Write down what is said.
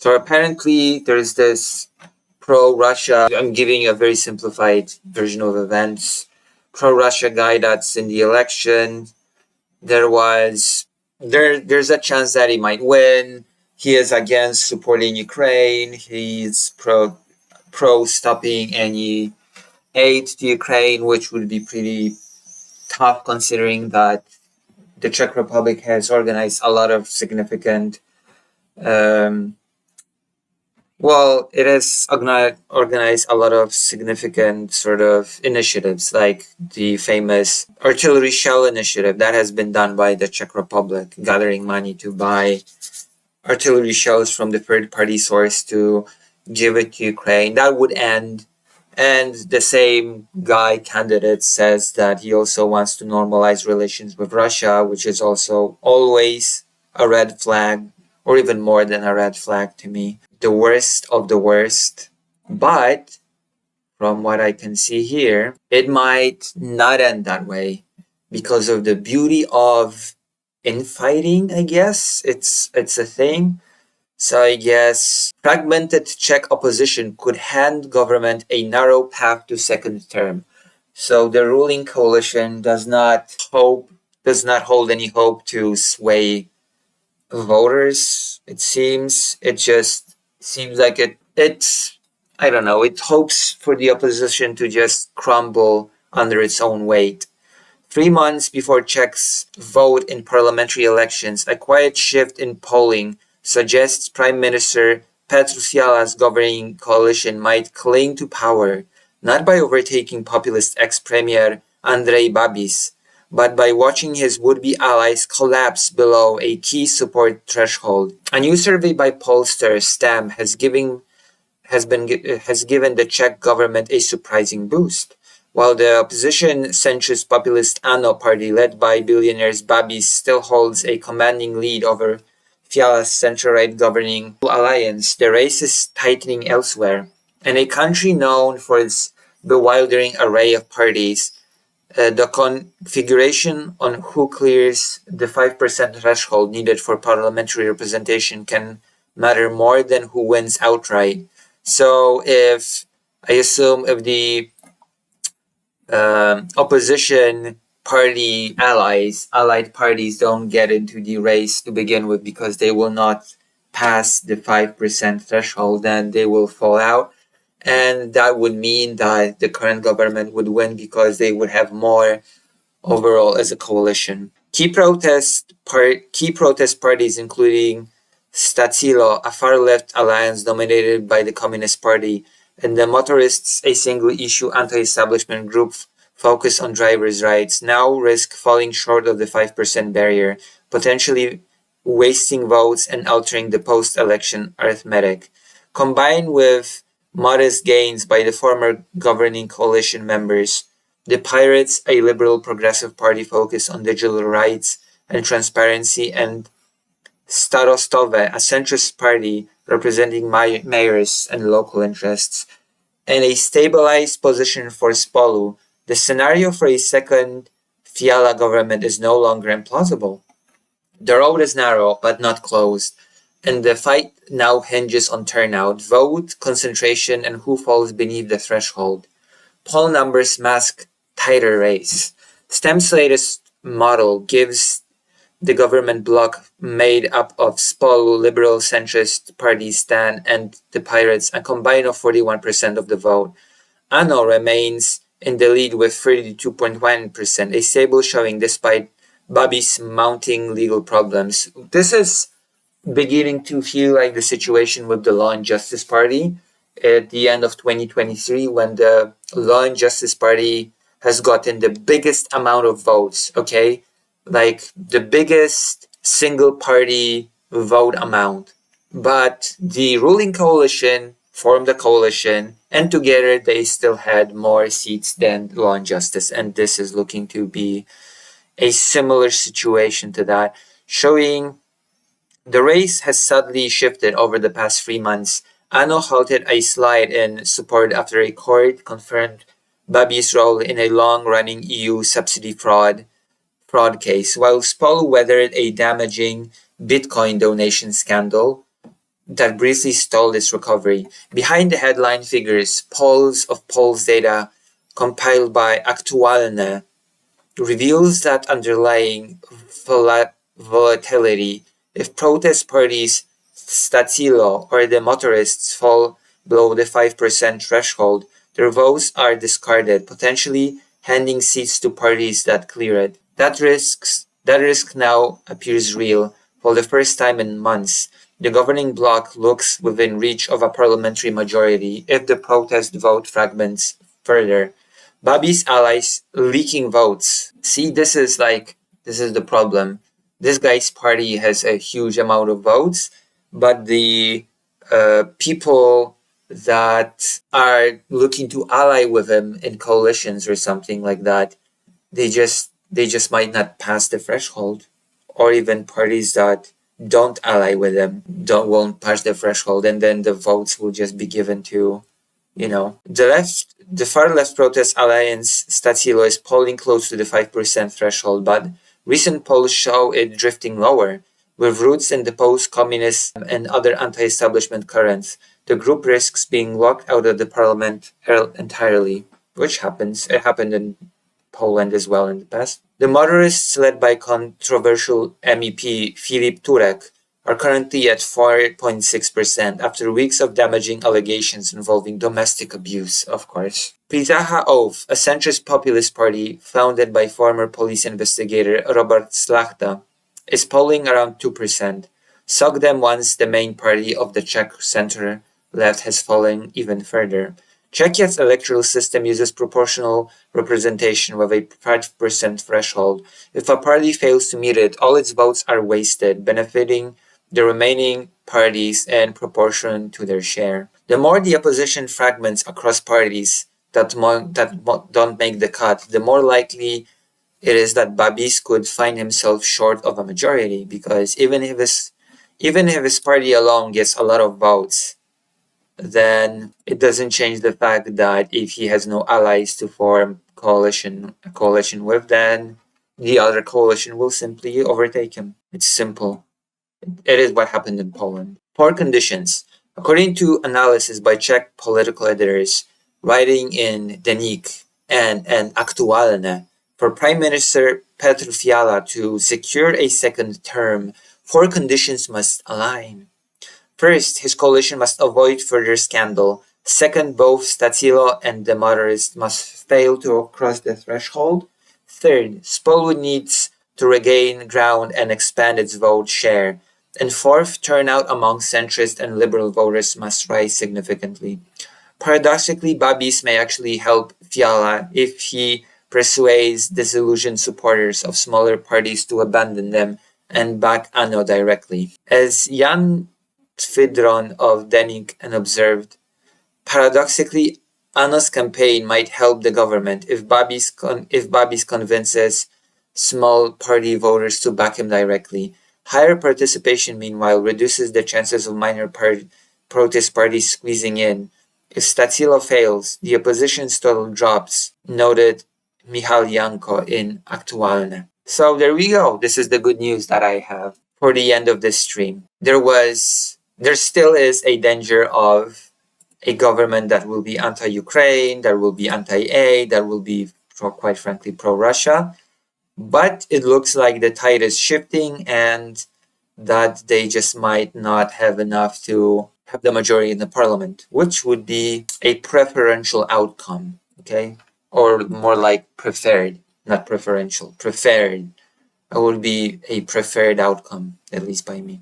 So apparently there's this pro-Russia, I'm giving you a very simplified version of events, pro-Russia guy that's in the election. There's a chance that he might win. He is against supporting Ukraine. He's pro stopping any aid to Ukraine, which would be pretty tough considering that the Czech Republic has organized a lot of significant it has organized a lot of significant sort of initiatives, like the famous artillery shell initiative that has been done by the Czech Republic, gathering money to buy artillery shells from the third-party source to give it to Ukraine. That would end. And the same guy candidate says that he also wants to normalize relations with Russia, which is also always a red flag, or even more than a red flag to me. The worst of the worst. But from what I can see here, it might not end that way because of the beauty of infighting, I guess. It's a thing. So I guess fragmented Czech opposition could hand government a narrow path to second term. So the ruling coalition does not hold any hope to sway voters. It just seems like it hopes for the opposition to just crumble under its own weight. 3 months before Czechs vote in parliamentary elections, a quiet shift in polling suggests Prime Minister Petr Fiala's governing coalition might cling to power, not by overtaking populist ex-premier Andrej Babis, but by watching his would-be allies collapse below a key support threshold. A new survey by pollster Stam has given the Czech government a surprising boost. While the opposition centrist populist ANO party, led by billionaires Babis, still holds a commanding lead over Fiala's centre-right governing alliance, the race is tightening elsewhere. In a country known for its bewildering array of parties, the configuration on who clears the 5% threshold needed for parliamentary representation can matter more than who wins outright. So if the opposition party allied parties don't get into the race to begin with because they will not pass the 5% threshold, then they will fall out. And that would mean that the current government would win because they would have more overall as a coalition. Key protest parties including Stacilo, a far-left alliance dominated by the Communist Party, and the Motorists, a single-issue anti-establishment group focused on drivers' rights, now risk falling short of the 5% barrier, potentially wasting votes and altering the post-election arithmetic. Combined with modest gains by the former governing coalition members, the Pirates, a liberal progressive party focused on digital rights and transparency, and Starostove, a centrist party representing mayors and local interests, and a stabilized position for Spolu, the scenario for a second Fiala government is no longer implausible. The road is narrow but not closed, and the fight now hinges on turnout, vote concentration, and who falls beneath the threshold. Poll numbers mask tighter race. Stem's latest model gives the government bloc made up of Spolu, liberal centrist party Stan, and the Pirates, a combined of 41% of the vote. ANO remains in the lead with 32.1%, a stable showing despite Babis' mounting legal problems. This is beginning to feel like the situation with the Law and Justice Party at the end of 2023, when the Law and Justice Party has gotten the biggest amount of votes, okay? Like the biggest single party vote amount. But the ruling coalition formed a coalition, and together they still had more seats than Law and Justice, and this is looking to be a similar situation to that, showing the race has suddenly shifted over the past 3 months. ANO halted a slide in support after a court confirmed Babis' role in a long-running EU subsidy fraud case, while Spolu weathered a damaging Bitcoin donation scandal. that briefly stalled its recovery. Behind the headline figures, polls of polls data compiled by Aktualne reveals that underlying volatility. If protest parties Stacilo or the motorists fall below the 5% threshold, their votes are discarded, potentially handing seats to parties that clear it. That risk now appears real. For the first time in months, the governing bloc looks within reach of a parliamentary majority if the protest vote fragments further. Babi's allies leaking votes. See, this is the problem. This guy's party has a huge amount of votes, but the people that are looking to ally with him in coalitions or something like that, they just might not pass the threshold, or even parties that don't ally with them won't pass the threshold, and then the votes will just be given to, the far left protest alliance Stacilo is polling close to the 5% threshold, but recent polls show it drifting lower. With roots in the post-communist and other anti-establishment currents, the group risks being locked out of the parliament entirely, which happens. It happened in Poland as well in the past. The moderates, led by controversial MEP Filip Turek, are currently at 4.6% after weeks of damaging allegations involving domestic abuse, of course. Prizaha Oath, a centrist populist party founded by former police investigator Robert Slachta, is polling around 2%. Sogdem, once the main party of the Czech center left, has fallen even further. Czechia's electoral system uses proportional representation with a 5% threshold. If a party fails to meet it, all its votes are wasted, benefiting the remaining parties in proportion to their share. The more the opposition fragments across parties that don't make the cut, the more likely it is that Babis could find himself short of a majority, because even if his party alone gets a lot of votes, then it doesn't change the fact that if he has no allies to form a coalition with, then the other coalition will simply overtake him. It's simple. It is what happened in Poland. Poor conditions. According to analysis by Czech political editors writing in Deník and Aktualne, for Prime Minister Petr Fiala to secure a second term, 4 conditions must align. First, his coalition must avoid further scandal. Second, both Stacilo and the moderates must fail to cross the threshold. Third, Spolwood needs to regain ground and expand its vote share. And fourth, turnout among centrist and liberal voters must rise significantly. Paradoxically, Babis may actually help Fiala if he persuades disillusioned supporters of smaller parties to abandon them and back Ano directly. As Jan Tvidron of Deník observed, paradoxically, Ano's campaign might help the government if Babis convinces small party voters to back him directly. Higher participation, meanwhile, reduces the chances of minor protest parties squeezing in. If Stacilo fails, the opposition's total drops, noted Michal Janko in Aktualne. So there we go. This is the good news that I have for the end of this stream. There still is a danger of a government that will be anti-Ukraine, that will be anti-aid, that will be, quite frankly, pro-Russia. But it looks like the tide is shifting and that they just might not have enough to have the majority in the parliament, which would be a preferential outcome, okay? Or more like preferred, not preferential, preferred. It would be a preferred outcome, at least by me.